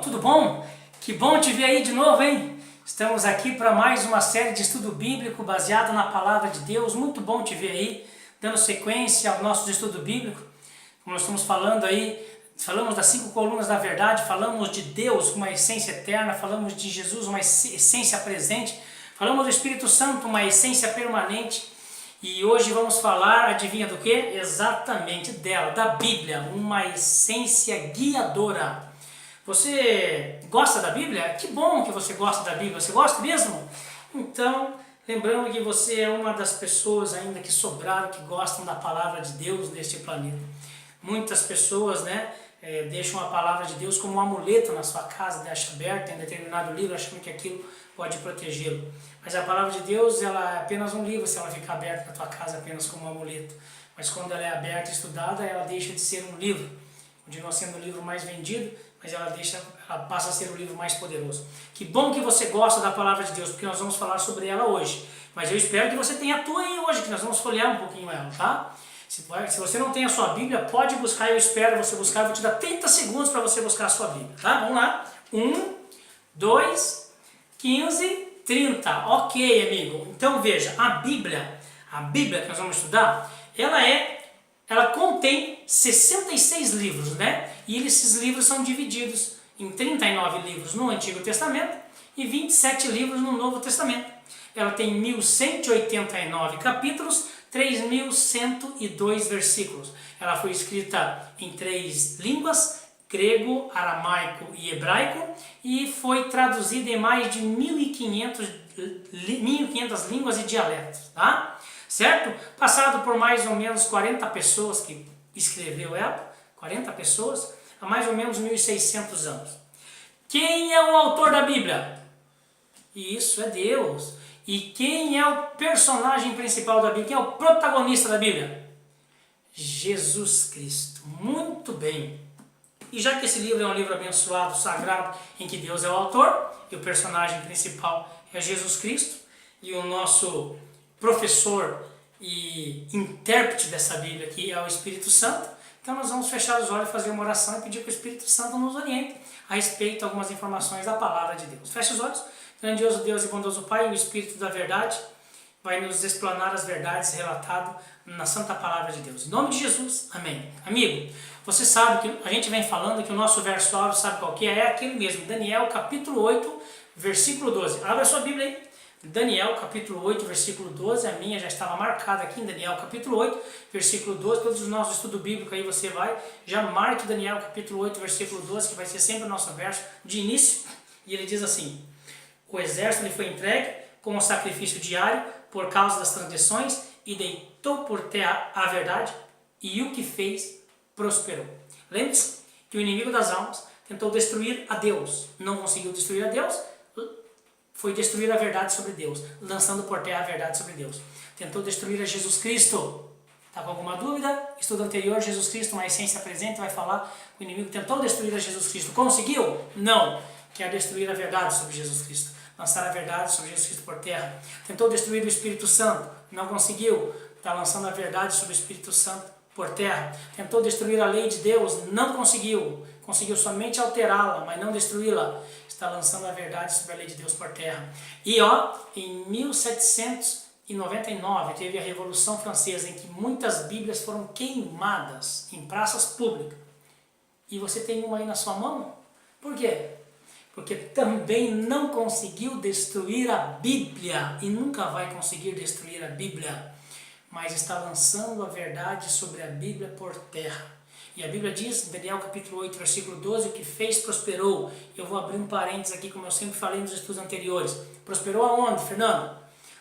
tudo bom? Que bom te ver aí de novo, hein? Estamos aqui para mais uma série de estudo bíblico baseado na Palavra de Deus. Muito bom te ver aí, dando sequência ao nosso estudo bíblico. Como nós estamos falando aí, falamos das 5 colunas da verdade, falamos de Deus, uma essência eterna, falamos de Jesus, uma essência presente, falamos do Espírito Santo, uma essência permanente. E hoje vamos falar, adivinha do que? Exatamente dela, da Bíblia, uma essência guiadora. Você gosta da Bíblia? Que bom que você gosta da Bíblia, você gosta mesmo? Então, lembrando que você é uma das pessoas ainda que sobraram, que gostam da palavra de Deus neste planeta. Muitas pessoas, deixam a palavra de Deus como um amuleto na sua casa, deixa aberta em determinado livro, achando que aquilo pode protegê-lo. Mas a palavra de Deus, ela é apenas um livro se ela ficar aberta na tua casa apenas como um amuleto. Mas quando ela é aberta e estudada, ela deixa de ser um livro. Continua sendo o livro mais vendido, mas ela passa a ser o livro mais poderoso. Que bom que você gosta da palavra de Deus, porque nós vamos falar sobre ela hoje. Mas eu espero que você tenha a tua aí hoje, que nós vamos folhear um pouquinho ela, tá? Se você não tem a sua Bíblia, pode buscar, eu espero você buscar. Eu vou te dar 30 segundos para você buscar a sua Bíblia, tá? Vamos lá. 1, 2, 15, 30. Ok, amigo. Então veja, a Bíblia que nós vamos estudar, ela contém 66 livros, né? E esses livros são divididos em 39 livros no Antigo Testamento e 27 livros no Novo Testamento. Ela tem 1189 capítulos, 3102 versículos. Ela foi escrita em 3 línguas, grego, aramaico e hebraico, e foi traduzida em mais de 1500 línguas e dialetos, tá? Certo? Passado por mais ou menos 40 pessoas que escreveu ela, 40 pessoas, há mais ou menos 1600 anos. Quem é o autor da Bíblia? Isso é Deus. E quem é o personagem principal da Bíblia? Quem é o protagonista da Bíblia? Jesus Cristo. Muito bem. E já que esse livro é um livro abençoado, sagrado, em que Deus é o autor, e o personagem principal é Jesus Cristo, e o nosso professor e intérprete dessa Bíblia aqui é o Espírito Santo, então nós vamos fechar os olhos, fazer uma oração e pedir que o Espírito Santo nos oriente a respeito de algumas informações da palavra de Deus. Feche os olhos. Grandioso Deus e bondoso Pai, o Espírito da verdade vai nos explanar as verdades relatadas na Santa Palavra de Deus. Em nome de Jesus, amém. Amigo, você sabe que a gente vem falando que o nosso verso-alvo, sabe qual que é? É aquele mesmo, Daniel capítulo 8, versículo 12. Abra a sua Bíblia aí. Daniel capítulo 8, versículo 12, a minha já estava marcada aqui em Daniel capítulo 8, versículo 12, todos os nossos estudos bíblicos aí você vai, já marque Daniel capítulo 8, versículo 12, que vai ser sempre o nosso verso de início, e ele diz assim: o exército lhe foi entregue como sacrifício diário por causa das transgressões e deitou por terra a verdade, e o que fez prosperou. Lembre-se que o inimigo das almas tentou destruir a Deus, não conseguiu destruir a Deus, foi destruir a verdade sobre Deus, lançando por terra a verdade sobre Deus. Tentou destruir a Jesus Cristo. Está com alguma dúvida? Estudo anterior, Jesus Cristo, uma essência presente, vai falar que o inimigo tentou destruir a Jesus Cristo. Conseguiu? Não. Quer destruir a verdade sobre Jesus Cristo, lançar a verdade sobre Jesus Cristo por terra. Tentou destruir o Espírito Santo. Não conseguiu. Está lançando a verdade sobre o Espírito Santo por terra. Tentou destruir a lei de Deus. Não conseguiu. Conseguiu somente alterá-la, mas não destruí-la. Está lançando a verdade sobre a lei de Deus por terra. E em 1799 teve a Revolução Francesa, em que muitas Bíblias foram queimadas em praças públicas. E você tem uma aí na sua mão? Por quê? Porque também não conseguiu destruir a Bíblia e nunca vai conseguir destruir a Bíblia, mas está lançando a verdade sobre a Bíblia por terra. E a Bíblia diz, em Daniel capítulo 8, versículo 12, o que fez prosperou. Eu vou abrir um parênteses aqui, como eu sempre falei nos estudos anteriores. Prosperou aonde, Fernando?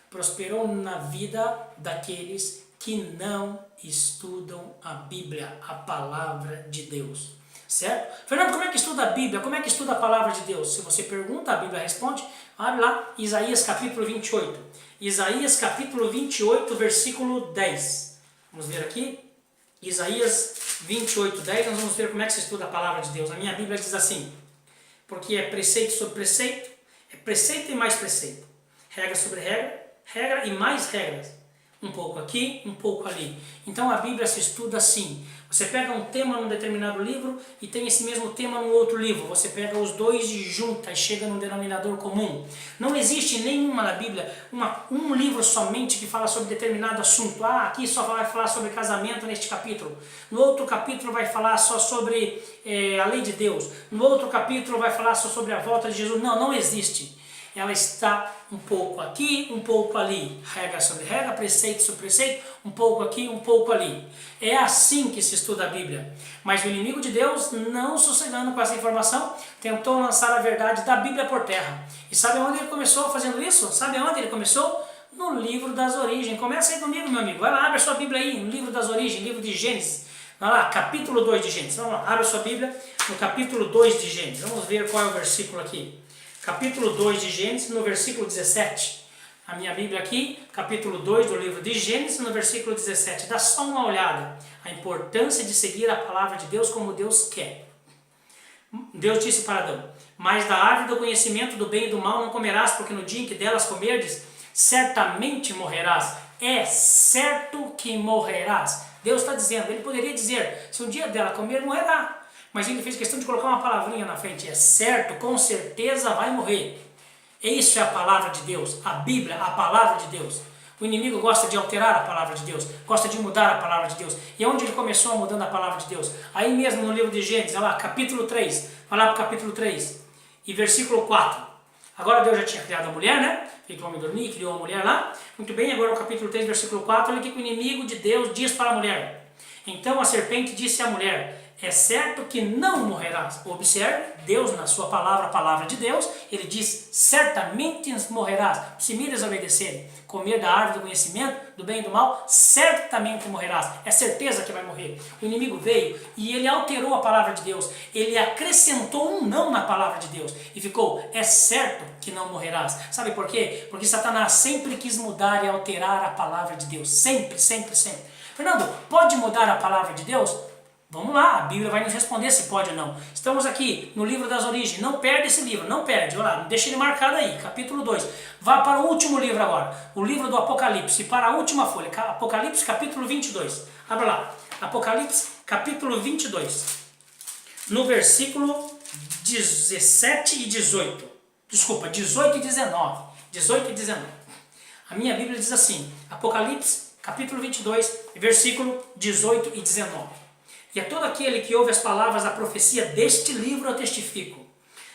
Prosperou na vida daqueles que não estudam a Bíblia, a palavra de Deus. Certo? Fernando, como é que estuda a Bíblia? Como é que estuda a palavra de Deus? Se você pergunta, a Bíblia responde. Abre lá, Isaías capítulo 28. Isaías capítulo 28, versículo 10. Vamos ver aqui. Isaías 28, 10, nós vamos ver como é que se estuda a palavra de Deus. A minha Bíblia diz assim: porque é preceito sobre preceito, é preceito e mais preceito, regra sobre regra, regra e mais regras, um pouco aqui, um pouco ali. Então a Bíblia se estuda assim, Você pega um tema num determinado livro e tem esse mesmo tema num outro livro. Você pega os dois e junta e chega num denominador comum. Não existe nenhuma na Bíblia, um livro somente que fala sobre determinado assunto. Ah, aqui só vai falar sobre casamento neste capítulo. No outro capítulo vai falar só sobre a lei de Deus. No outro capítulo vai falar só sobre a volta de Jesus. Não, não existe. Ela está um pouco aqui, um pouco ali. Regra sobre regra, preceito sobre preceito, um pouco aqui, um pouco ali. É assim que se estuda a Bíblia. Mas o inimigo de Deus, não sossegando com essa informação, tentou lançar a verdade da Bíblia por terra. E sabe onde ele começou fazendo isso? Sabe onde ele começou? No livro das origens. Começa aí comigo, meu amigo. Vai lá, abre a sua Bíblia aí, no livro das origens, livro de Gênesis. Vai lá, capítulo 2 de Gênesis. Vamos lá, abre a sua Bíblia no capítulo 2 de Gênesis. Vamos ver qual é o versículo aqui. Capítulo 2 de Gênesis, no versículo 17. A minha Bíblia aqui, capítulo 2 do livro de Gênesis, no versículo 17. Dá só uma olhada. A importância de seguir a palavra de Deus como Deus quer. Deus disse para Adão: mas da árvore do conhecimento do bem e do mal não comerás, porque no dia em que delas comerdes, certamente morrerás. É certo que morrerás. Deus está dizendo, ele poderia dizer, se um dia dela comer, morrerá. Mas ele fez questão de colocar uma palavrinha na frente. É certo, com certeza vai morrer. Isso é a palavra de Deus. A Bíblia, a palavra de Deus. O inimigo gosta de alterar a palavra de Deus. Gosta de mudar a palavra de Deus. E onde ele começou mudando a palavra de Deus? Aí mesmo no livro de Gênesis, olha lá, capítulo 3. Vai lá para o capítulo 3. E versículo 4. Agora Deus já tinha criado a mulher, né? Feito o homem dormir, criou a mulher lá. Muito bem, agora no capítulo 3, versículo 4. Olha o que o inimigo de Deus diz para a mulher. Então a serpente disse à mulher: é certo que não morrerás. Observe, Deus na sua palavra, a palavra de Deus, ele diz, certamente morrerás, se me desobedecerem, comer da árvore do conhecimento, do bem e do mal, certamente morrerás. É certeza que vai morrer. O inimigo veio e ele alterou a palavra de Deus, ele acrescentou um não na palavra de Deus, e ficou, é certo que não morrerás. Sabe por quê? Porque Satanás sempre quis mudar e alterar a palavra de Deus, sempre, sempre, sempre. Fernando, pode mudar a palavra de Deus? Vamos lá, a Bíblia vai nos responder se pode ou não. Estamos aqui no livro das origens, não perde esse livro, não perde, olha lá, deixa ele marcado aí, capítulo 2. Vá para o último livro agora, o livro do Apocalipse, para a última folha, Apocalipse capítulo 22. Abra lá, Apocalipse capítulo 22, no versículo 17 e 18. Desculpa, 18 e 19. 18 e 19. A minha Bíblia diz assim, Apocalipse capítulo 22, versículo 18 e 19. E a todo aquele que ouve as palavras da profecia deste livro eu testifico.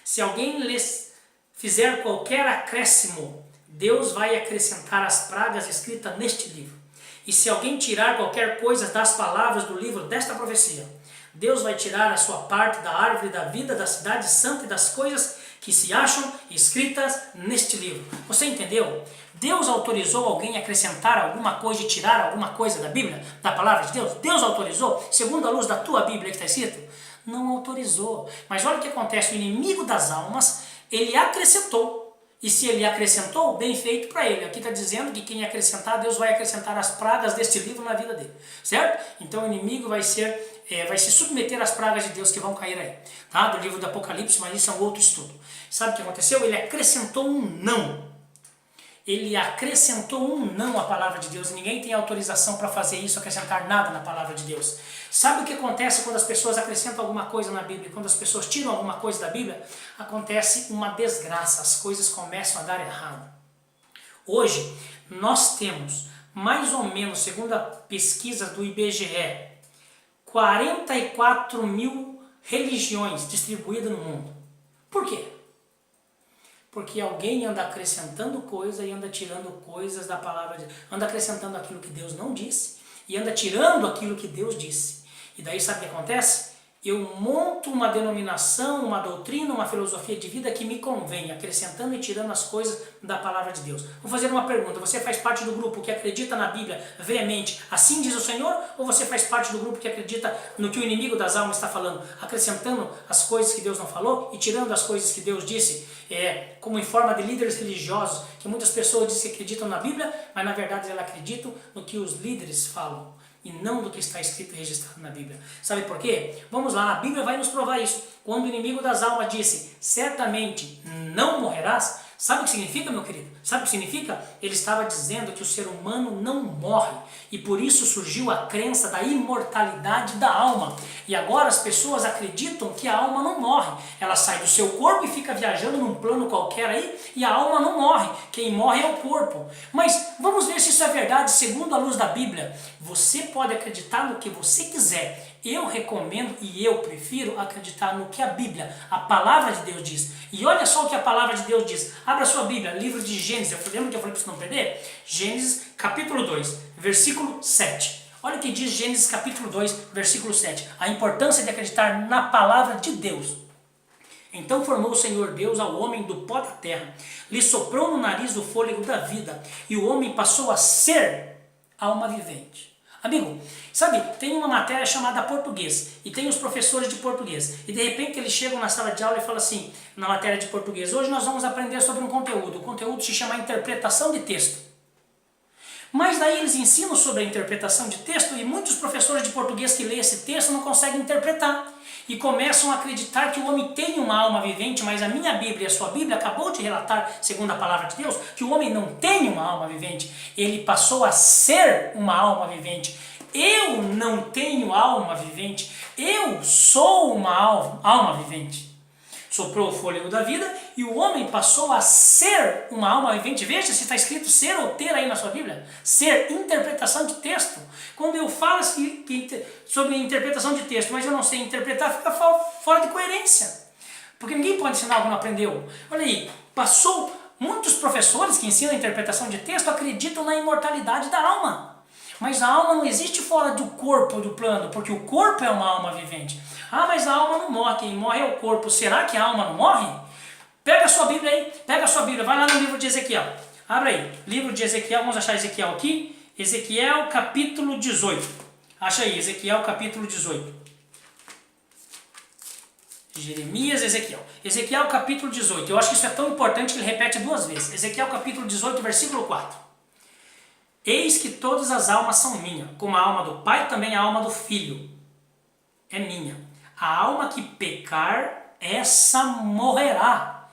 Se alguém lhes fizer qualquer acréscimo, Deus vai acrescentar as pragas escritas neste livro. E se alguém tirar qualquer coisa das palavras do livro desta profecia, Deus vai tirar a sua parte da árvore da vida, da cidade santa e das coisas que se acham escritas neste livro. Você entendeu? Deus autorizou alguém a acrescentar alguma coisa e tirar alguma coisa da Bíblia, da palavra de Deus? Deus autorizou? Segundo a luz da tua Bíblia que está escrito? Não autorizou. Mas olha o que acontece, o inimigo das almas, ele acrescentou. E se ele acrescentou, bem feito para ele. Aqui está dizendo que quem acrescentar, Deus vai acrescentar as pragas deste livro na vida dele. Certo? Então o inimigo vai se submeter às pragas de Deus que vão cair aí. Tá? Do livro do Apocalipse, mas isso é um outro estudo. Sabe o que aconteceu? Ele acrescentou um não. Ele acrescentou um não à palavra de Deus. Ninguém tem autorização para fazer isso, acrescentar nada na palavra de Deus. Sabe o que acontece quando as pessoas acrescentam alguma coisa na Bíblia? Quando as pessoas tiram alguma coisa da Bíblia, acontece uma desgraça. As coisas começam a dar errado. Hoje, nós temos, mais ou menos, segundo a pesquisa do IBGE, 44 mil religiões distribuídas no mundo. Por quê? Porque alguém anda acrescentando coisa e anda tirando coisas da palavra de Deus. Anda acrescentando aquilo que Deus não disse e anda tirando aquilo que Deus disse. E daí sabe o que acontece? Eu monto uma denominação, uma doutrina, uma filosofia de vida que me convém, acrescentando e tirando as coisas da palavra de Deus. Vou fazer uma pergunta, você faz parte do grupo que acredita na Bíblia veemente, assim diz o Senhor? Ou você faz parte do grupo que acredita no que o inimigo das almas está falando, acrescentando as coisas que Deus não falou e tirando as coisas que Deus disse, como em forma de líderes religiosos, que muitas pessoas dizem que acreditam na Bíblia, mas na verdade elas acreditam no que os líderes falam e não do que está escrito e registrado na Bíblia. Sabe por quê? Vamos lá, a Bíblia vai nos provar isso. Quando o inimigo das almas disse, certamente não morrerás, Sabe o que significa, meu querido? Sabe o que significa? Ele estava dizendo que o ser humano não morre e por isso surgiu a crença da imortalidade da alma. E agora as pessoas acreditam que a alma não morre. Ela sai do seu corpo e fica viajando num plano qualquer aí e a alma não morre. Quem morre é o corpo. Mas vamos ver se isso é verdade segundo a luz da Bíblia. Você pode acreditar no que você quiser. Eu recomendo e eu prefiro acreditar no que a Bíblia, a palavra de Deus diz. E olha só o que a palavra de Deus diz. Abra sua Bíblia, livro de Gênesis. Lembra que eu falei para você não perder? Gênesis capítulo 2, versículo 7. Olha o que diz Gênesis capítulo 2, versículo 7. A importância de acreditar na palavra de Deus. Então formou o Senhor Deus ao homem do pó da terra, lhe soprou no nariz o fôlego da vida, e o homem passou a ser alma vivente. Amigo, sabe, tem uma matéria chamada português, e tem os professores de português, e de repente eles chegam na sala de aula e falam assim, na matéria de português, hoje nós vamos aprender sobre um conteúdo, o conteúdo se chama interpretação de texto. Mas daí eles ensinam sobre a interpretação de texto e muitos professores de português que leem esse texto não conseguem interpretar. E começam a acreditar que o homem tem uma alma vivente, mas a minha Bíblia e a sua Bíblia acabou de relatar, segundo a palavra de Deus, que o homem não tem uma alma vivente. Ele passou a ser uma alma vivente. Eu não tenho alma vivente, eu sou uma alma vivente. Soprou o fôlego da vida e o homem passou a ser uma alma vivente. Veja se está escrito ser ou ter aí na sua Bíblia. Ser, interpretação de texto. Quando eu falo sobre interpretação de texto, mas eu não sei interpretar, fica fora de coerência. Porque ninguém pode ensinar algo que não aprendeu. Olha aí, muitos professores que ensinam a interpretação de texto acreditam na imortalidade da alma. Mas a alma não existe fora do corpo, do plano, porque o corpo é uma alma vivente. Ah, mas a alma não morre, quem morre é o corpo. Será que a alma não morre? Pega a sua Bíblia aí, pega a sua Bíblia, vai lá no livro de Ezequiel. Abre aí, livro de Ezequiel, vamos achar Ezequiel aqui. Ezequiel capítulo 18. Acha aí, Ezequiel capítulo 18. Jeremias, Ezequiel. Ezequiel capítulo 18. Eu acho que isso é tão importante que ele repete duas vezes. Ezequiel capítulo 18, versículo 4. Eis que todas as almas são minhas, como a alma do Pai, também a alma do Filho é minha. A alma que pecar, essa morrerá.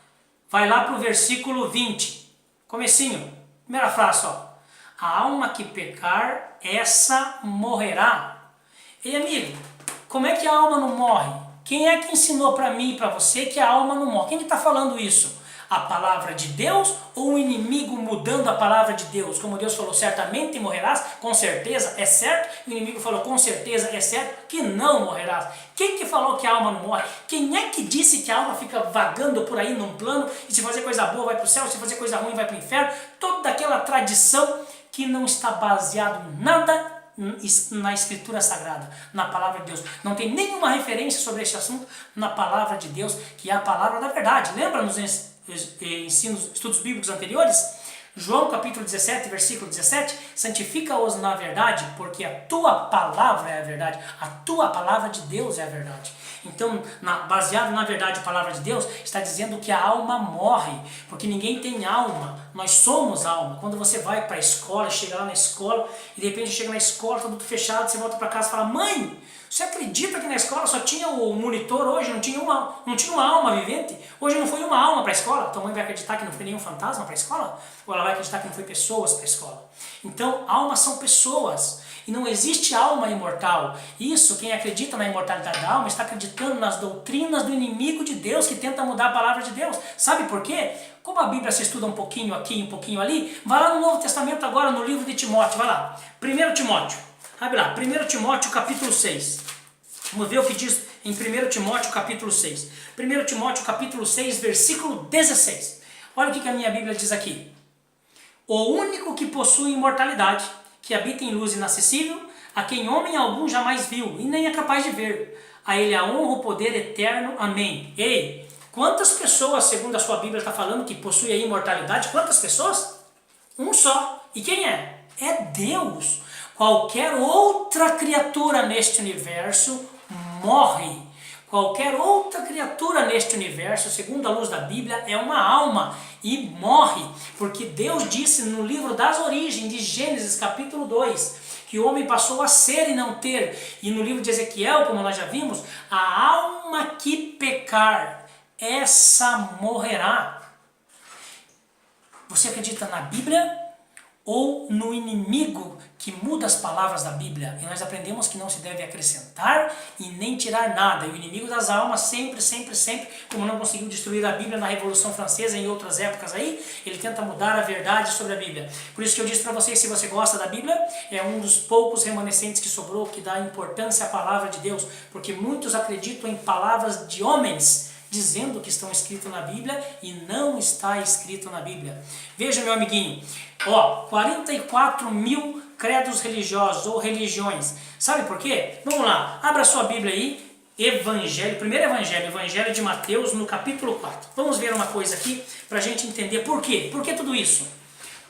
Vai lá para o versículo 20. Comecinho, primeira frase só. A alma que pecar, essa morrerá. E amigo, como é que a alma não morre? Quem é que ensinou para mim e para você que a alma não morre? Quem está falando isso? A palavra de Deus ou o inimigo mudando a palavra de Deus? Como Deus falou, certamente morrerás, com certeza é certo. O inimigo falou, com certeza é certo que não morrerás. Quem que falou que a alma não morre? Quem é que disse que a alma fica vagando por aí num plano e se fazer coisa boa vai para o céu, se fazer coisa ruim vai para o inferno? Toda aquela tradição que não está baseado em nada na Escritura Sagrada, na Palavra de Deus. Não tem nenhuma referência sobre esse assunto na Palavra de Deus, que é a Palavra da verdade. Lembra nos estudos bíblicos anteriores? João capítulo 17, versículo 17, santifica-os na verdade, porque a tua palavra é a verdade, a tua palavra de Deus é a verdade. Então, baseado na verdade, a palavra de Deus está dizendo que a alma morre, porque ninguém tem alma, nós somos alma. Quando você vai para a escola, chega lá na escola, e de repente chega na escola, está tudo fechado, você volta para casa e fala, mãe, você acredita que na escola só tinha o monitor hoje, não tinha uma alma vivente? Hoje não foi uma alma para a escola? Tua mãe vai acreditar que não foi nenhum fantasma para a escola? Ou ela vai acreditar que não foi pessoas para a escola? Então, almas são pessoas. E não existe alma imortal. Isso, quem acredita na imortalidade da alma, está acreditando nas doutrinas do inimigo de Deus, que tenta mudar a palavra de Deus. Sabe por quê? Como a Bíblia se estuda um pouquinho aqui, um pouquinho ali, vai lá no Novo Testamento agora, no livro de Timóteo, vai lá. 1 Timóteo. Abre lá, 1 Timóteo capítulo 6. Vamos ver o que diz em 1 Timóteo capítulo 6. 1 Timóteo capítulo 6, versículo 16. Olha o que a minha Bíblia diz aqui. O único que possui imortalidade, que habita em luz inacessível, a quem homem algum jamais viu e nem é capaz de ver. A ele a honra, o poder eterno. Amém. Ei, quantas pessoas, segundo a sua Bíblia está falando, que possui a imortalidade? Quantas pessoas? Um só. E quem é? É Deus. Qualquer outra criatura neste universo morre. Qualquer outra criatura neste universo, segundo a luz da Bíblia, é uma alma e morre. Porque Deus disse no livro das origens, de Gênesis capítulo 2, que o homem passou a ser e não ter. E no livro de Ezequiel, como nós já vimos, a alma que pecar, essa morrerá. Você acredita na Bíblia ou no inimigo que muda as palavras da Bíblia? E nós aprendemos que não se deve acrescentar e nem tirar nada. E o inimigo das almas sempre, como não conseguiu destruir a Bíblia na Revolução Francesa e em outras épocas aí, ele tenta mudar a verdade sobre a Bíblia. Por isso que eu disse para vocês, se você gosta da Bíblia, é um dos poucos remanescentes que sobrou, que dá importância à palavra de Deus, porque muitos acreditam em palavras de homens, dizendo que estão escritos na Bíblia e não está escrito na Bíblia. Veja, meu amiguinho, 44 mil credos religiosos ou religiões. Sabe por quê? Vamos lá, abra sua Bíblia aí, Evangelho de Mateus, no capítulo 4. Vamos ver uma coisa aqui para a gente entender por quê. Por que tudo isso?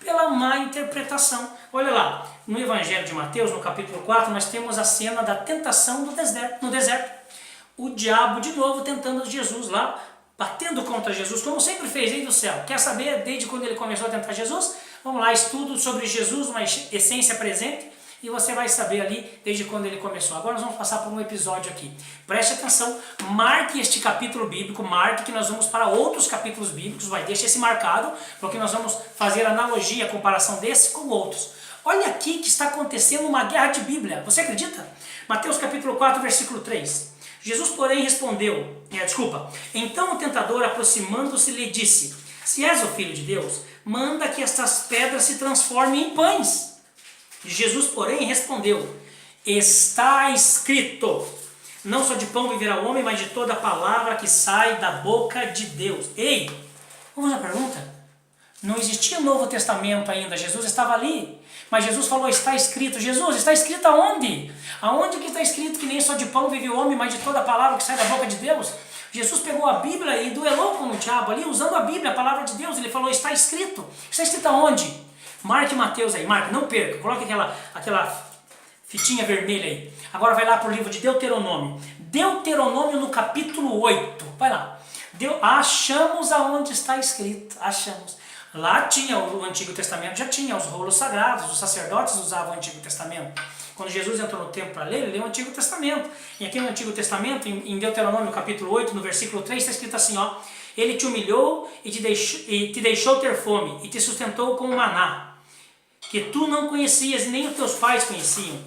Pela má interpretação. Olha lá, no Evangelho de Mateus, no capítulo 4, nós temos a cena da tentação no deserto. O diabo de novo tentando Jesus lá, batendo contra Jesus, como sempre fez aí do céu. Quer saber desde quando ele começou a tentar Jesus? Vamos lá, estudo sobre Jesus, uma essência presente, e você vai saber ali desde quando ele começou. Agora nós vamos passar por um episódio aqui. Preste atenção, marque este capítulo bíblico, marque que nós vamos para outros capítulos bíblicos, deixa esse marcado, porque nós vamos fazer analogia, comparação desse com outros. Olha aqui que está acontecendo uma guerra de Bíblia, você acredita? Mateus capítulo 4, versículo 3. Jesus, porém, respondeu, então o tentador, aproximando-se, lhe disse, se és o Filho de Deus, manda que estas pedras se transformem em pães. Jesus, porém, respondeu, está escrito, não só de pão viverá o homem, mas de toda a palavra que sai da boca de Deus. Ei, vamos à pergunta? Não existia o Novo Testamento ainda, Jesus estava ali, mas Jesus falou, está escrito. Jesus, está escrito aonde? Aonde que está escrito que nem só de pão vive o homem, mas de toda a palavra que sai da boca de Deus? Jesus pegou a Bíblia e duelou com o diabo ali, usando a Bíblia, a palavra de Deus. Ele falou, está escrito. Está escrito aonde? Marque Mateus aí, marque, não perca, coloque aquela fitinha vermelha aí. Agora vai lá para o livro de Deuteronômio. Deuteronômio no capítulo 8, vai lá. Achamos aonde está escrito, achamos. Lá tinha o Antigo Testamento, já tinha os rolos sagrados, os sacerdotes usavam o Antigo Testamento. Quando Jesus entrou no templo para ler, ele leu o Antigo Testamento. E aqui no Antigo Testamento, em Deuteronômio capítulo 8, no versículo 3, está escrito assim, ele te humilhou e te deixou ter fome, e te sustentou com maná, que tu não conhecias e nem os teus pais conheciam,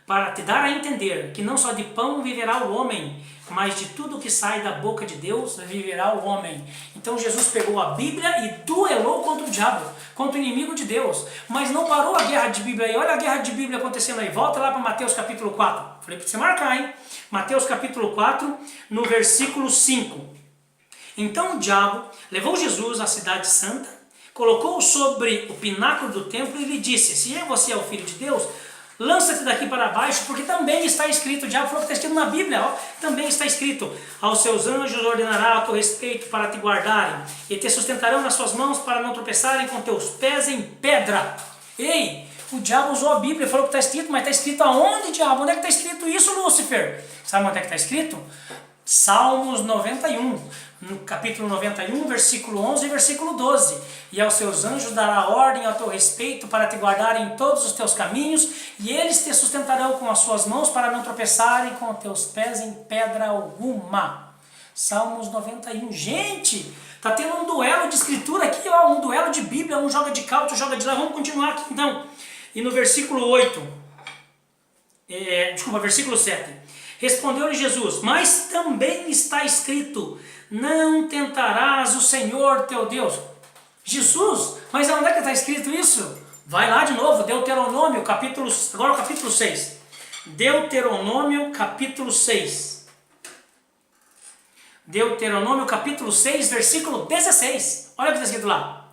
para te dar a entender que não só de pão viverá o homem, mas de tudo que sai da boca de Deus viverá o homem. Então Jesus pegou a Bíblia e duelou contra o diabo, contra o inimigo de Deus. Mas não parou a guerra de Bíblia aí. Olha a guerra de Bíblia acontecendo aí. Volta lá para Mateus capítulo 4. Falei para você marcar, hein? Mateus capítulo 4, no versículo 5. Então o diabo levou Jesus à cidade santa, colocou-o sobre o pináculo do templo e lhe disse, se você é o Filho de Deus, lança-te daqui para baixo, porque também está escrito, o diabo falou que está escrito na Bíblia, também está escrito, aos seus anjos ordenará a teu respeito para te guardarem, e te sustentarão nas suas mãos para não tropeçarem com teus pés em pedra. Ei, o diabo usou a Bíblia, falou que está escrito, mas está escrito aonde, diabo? Onde é que está escrito isso, Lúcifer? Sabe onde é que está escrito? Salmos 91, no capítulo 91, versículo 11 e versículo 12. E aos seus anjos dará ordem ao teu respeito para te guardarem em todos os teus caminhos, e eles te sustentarão com as suas mãos para não tropeçarem com os teus pés em pedra alguma. Salmos 91. Gente, tá tendo um duelo de escritura aqui, um duelo de Bíblia, um joga de cá, outro joga de lá. Vamos continuar aqui então. E no versículo 8, versículo 7. Respondeu-lhe Jesus, mas também está escrito, não tentarás o Senhor teu Deus. Jesus, mas onde é que está escrito isso? Vai lá de novo, Deuteronômio, agora o capítulo 6. Deuteronômio, capítulo 6. Deuteronômio, capítulo 6, versículo 16. Olha o que está escrito lá.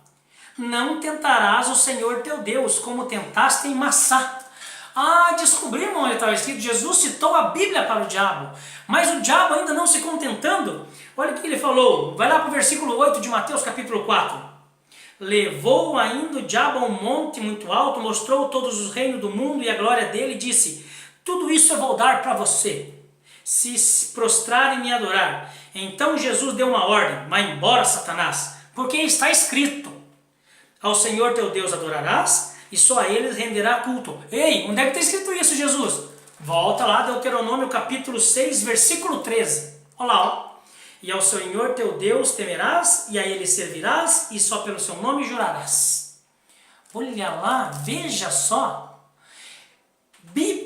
Não tentarás o Senhor teu Deus, como tentaste em Massá. Descobrimos onde estava escrito. Jesus citou a Bíblia para o diabo, mas o diabo ainda não se contentando, olha o que ele falou, vai lá para o versículo 8 de Mateus capítulo 4. Levou ainda o diabo a um monte muito alto, mostrou todos os reinos do mundo e a glória dele, e disse, tudo isso eu vou dar para você, se prostrar e me adorar. Então Jesus deu uma ordem, vai embora Satanás, porque está escrito, ao Senhor teu Deus adorarás, e só a eles renderá culto. Ei, onde é que está escrito isso, Jesus? Volta lá, Deuteronômio capítulo 6, versículo 13. Olha lá, E ao Senhor teu Deus temerás, e a ele servirás, e só pelo seu nome jurarás. Olha lá, veja só.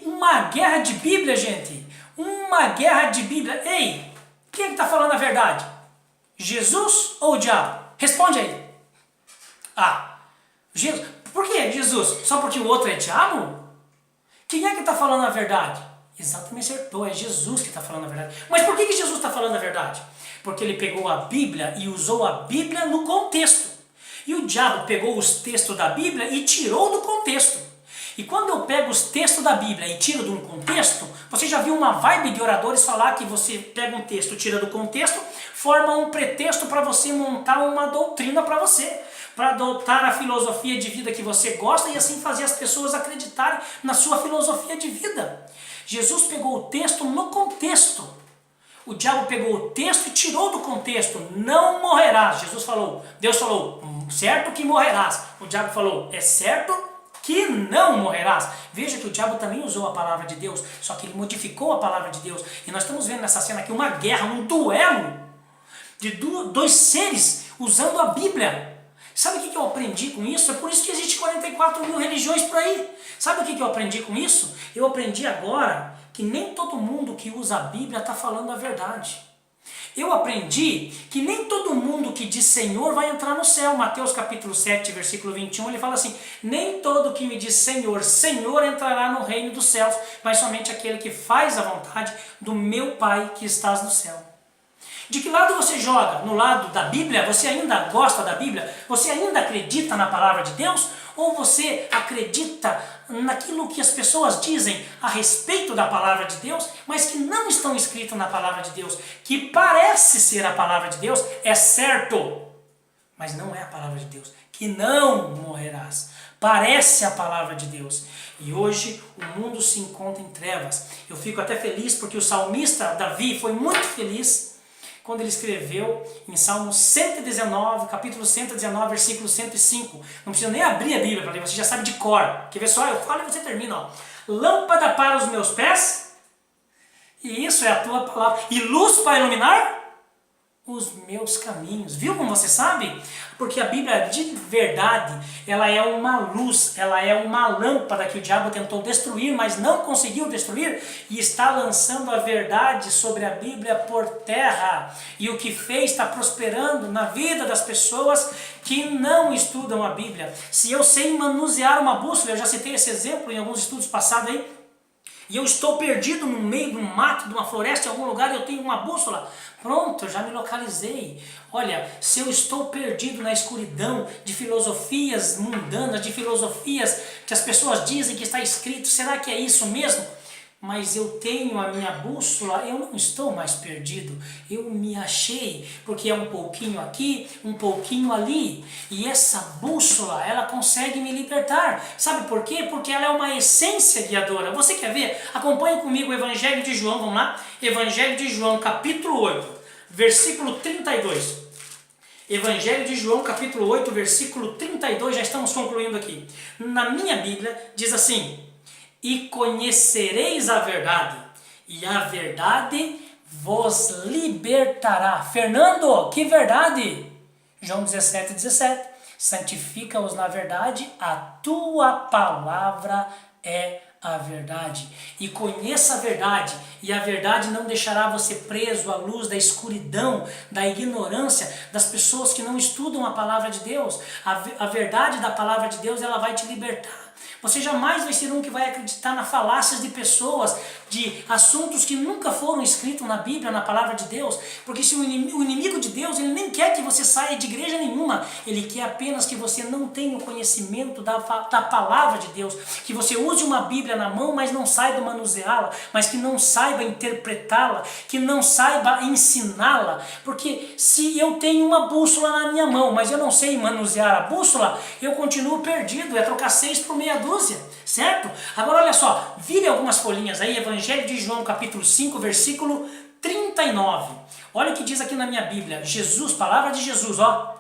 Uma guerra de Bíblia, gente. Uma guerra de Bíblia. Ei, quem está falando a verdade? Jesus ou o diabo? Responde aí. Ah, Jesus. Por que Jesus? Só porque o outro é diabo? Quem é que está falando a verdade? Exatamente, acertou, é Jesus que está falando a verdade. Mas por que Jesus está falando a verdade? Porque ele pegou a Bíblia e usou a Bíblia no contexto. E o diabo pegou os textos da Bíblia e tirou do contexto. E quando eu pego os textos da Bíblia e tiro de um contexto, você já viu uma vibe de oradores falar que você pega um texto, tira do contexto, forma um pretexto para você montar uma doutrina para você, para adotar a filosofia de vida que você gosta e assim fazer as pessoas acreditarem na sua filosofia de vida. Jesus pegou o texto no contexto. O diabo pegou o texto e tirou do contexto. Não morrerás. Jesus falou, Deus falou, certo que morrerás. O diabo falou, é certo que não morrerás. Veja que o diabo também usou a palavra de Deus, só que ele modificou a palavra de Deus. E nós estamos vendo nessa cena aqui uma guerra, um duelo de dois seres usando a Bíblia. Sabe o que eu aprendi com isso? É por isso que existe 44 mil religiões por aí. Sabe o que eu aprendi com isso? Eu aprendi agora que nem todo mundo que usa a Bíblia está falando a verdade. Eu aprendi que nem todo mundo que diz Senhor vai entrar no céu. Mateus capítulo 7, versículo 21, ele fala assim, nem todo que me diz Senhor, Senhor entrará no reino dos céus, mas somente aquele que faz a vontade do meu Pai que estás no céu. De que lado você joga? No lado da Bíblia? Você ainda gosta da Bíblia? Você ainda acredita na palavra de Deus? Ou você acredita naquilo que as pessoas dizem a respeito da palavra de Deus, mas que não estão escritos na palavra de Deus, que parece ser a palavra de Deus, é certo, mas não é a palavra de Deus, que não morrerás. Parece a palavra de Deus. E hoje o mundo se encontra em trevas. Eu fico até feliz porque o salmista Davi foi muito feliz quando ele escreveu em Salmo 119, capítulo 119, versículo 105. Não precisa nem abrir a Bíblia para ler, você já sabe de cor. Quer ver só? Eu falo e você termina. Ó. Lâmpada para os meus pés, e isso é a tua palavra, e luz para iluminar os meus caminhos. Viu como você sabe? Porque a Bíblia de verdade, ela é uma luz, ela é uma lâmpada que o diabo tentou destruir, mas não conseguiu destruir, e está lançando a verdade sobre a Bíblia por terra. E o que fez está prosperando na vida das pessoas que não estudam a Bíblia. Se eu sei manusear uma bússola, eu já citei esse exemplo em alguns estudos passados aí, e eu estou perdido no meio de um mato, de uma floresta, em algum lugar, e eu tenho uma bússola. Pronto, eu já me localizei. Olha, se eu estou perdido na escuridão de filosofias mundanas, de filosofias que as pessoas dizem que está escrito, será que é isso mesmo? Mas eu tenho a minha bússola, eu não estou mais perdido, eu me achei, porque é um pouquinho aqui, um pouquinho ali, e essa bússola, ela consegue me libertar. Sabe por quê? Porque ela é uma essência guiadora. Você quer ver? Acompanhe comigo o Evangelho de João, vamos lá? Evangelho de João, capítulo 8, versículo 32. Evangelho de João, capítulo 8, versículo 32, já estamos concluindo aqui. Na minha Bíblia, diz assim: e conhecereis a verdade, e a verdade vos libertará. Fernando, que verdade? João 17, 17. Santifica-os na verdade, a tua palavra é a verdade. E conheça a verdade, e a verdade não deixará você preso à luz da escuridão, da ignorância, das pessoas que não estudam a palavra de Deus. A verdade da palavra de Deus, ela vai te libertar. Você jamais vai ser um que vai acreditar na falácias de pessoas, de assuntos que nunca foram escritos na Bíblia, na palavra de Deus. Porque se o inimigo de Deus, ele nem quer que você saia de igreja nenhuma. Ele quer apenas que você não tenha o conhecimento da palavra de Deus. Que você use uma Bíblia na mão, mas não saiba manuseá-la, mas que não saiba interpretá-la, que não saiba ensiná-la. Porque se eu tenho uma bússola na minha mão, mas eu não sei manusear a bússola, eu continuo perdido. É trocar 6 por meia dúzia, certo? Agora olha só, vire algumas folhinhas aí, Evangelho de João, capítulo 5, versículo 39. Olha o que diz aqui na minha Bíblia. Jesus, palavra de Jesus, ó.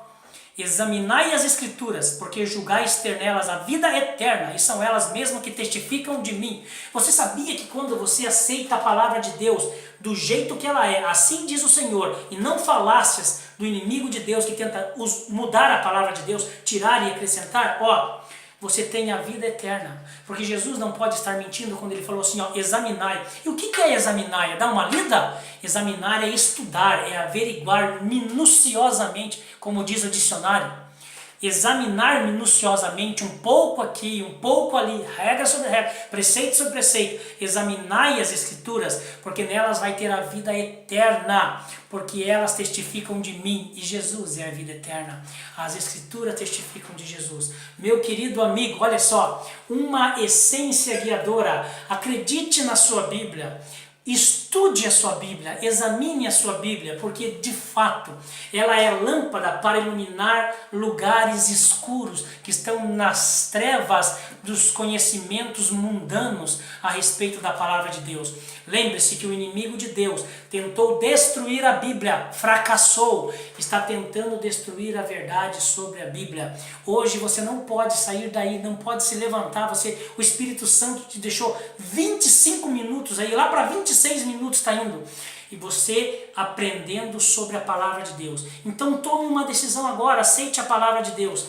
Examinai as Escrituras, porque julgais ter nelas a vida eterna, e são elas mesmas que testificam de mim. Você sabia que quando você aceita a palavra de Deus do jeito que ela é, assim diz o Senhor, e não falácias do inimigo de Deus que tenta mudar a palavra de Deus, tirar e acrescentar, ó, você tenha a vida eterna. Porque Jesus não pode estar mentindo quando ele falou assim, ó, examinai. E o que é examinar? É dar uma lida? Examinar é estudar, é averiguar minuciosamente, como diz o dicionário. Examinar minuciosamente, um pouco aqui, um pouco ali, regra sobre regra, preceito sobre preceito. Examinai as Escrituras, porque nelas vai ter a vida eterna, porque elas testificam de mim, e Jesus é a vida eterna. As Escrituras testificam de Jesus. Meu querido amigo, olha só, uma essência guiadora. Acredite na sua Bíblia. Estude a sua Bíblia, examine a sua Bíblia, porque de fato ela é lâmpada para iluminar lugares escuros que estão nas trevas dos conhecimentos mundanos a respeito da palavra de Deus. Lembre-se que o inimigo de Deus tentou destruir a Bíblia, fracassou, está tentando destruir a verdade sobre a Bíblia. Hoje você não pode sair daí, não pode se levantar, o Espírito Santo te deixou 25 minutos aí, lá para 26 minutos está indo, e você aprendendo sobre a palavra de Deus. Então tome uma decisão agora, aceite a palavra de Deus.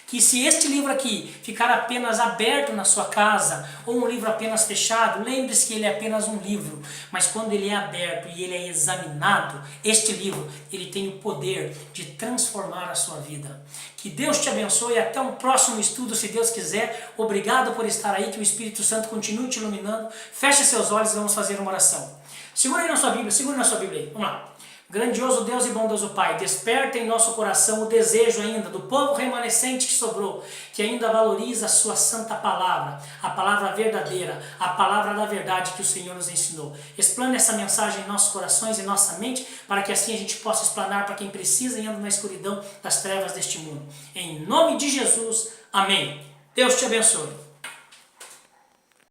Que se este livro aqui ficar apenas aberto na sua casa, ou um livro apenas fechado, lembre-se que ele é apenas um livro, mas quando ele é aberto e ele é examinado, este livro, ele tem o poder de transformar a sua vida. Que Deus te abençoe e até um próximo estudo, se Deus quiser. Obrigado por estar aí, que o Espírito Santo continue te iluminando. Feche seus olhos e vamos fazer uma oração. Segura aí na sua Bíblia aí, vamos lá. Grandioso Deus e bondoso Pai, desperta em nosso coração o desejo ainda do povo remanescente que sobrou, que ainda valoriza a sua santa palavra, a palavra verdadeira, a palavra da verdade que o Senhor nos ensinou. Explane essa mensagem em nossos corações e nossa mente, para que assim a gente possa explanar para quem precisa e anda na escuridão das trevas deste mundo. Em nome de Jesus, amém. Deus te abençoe.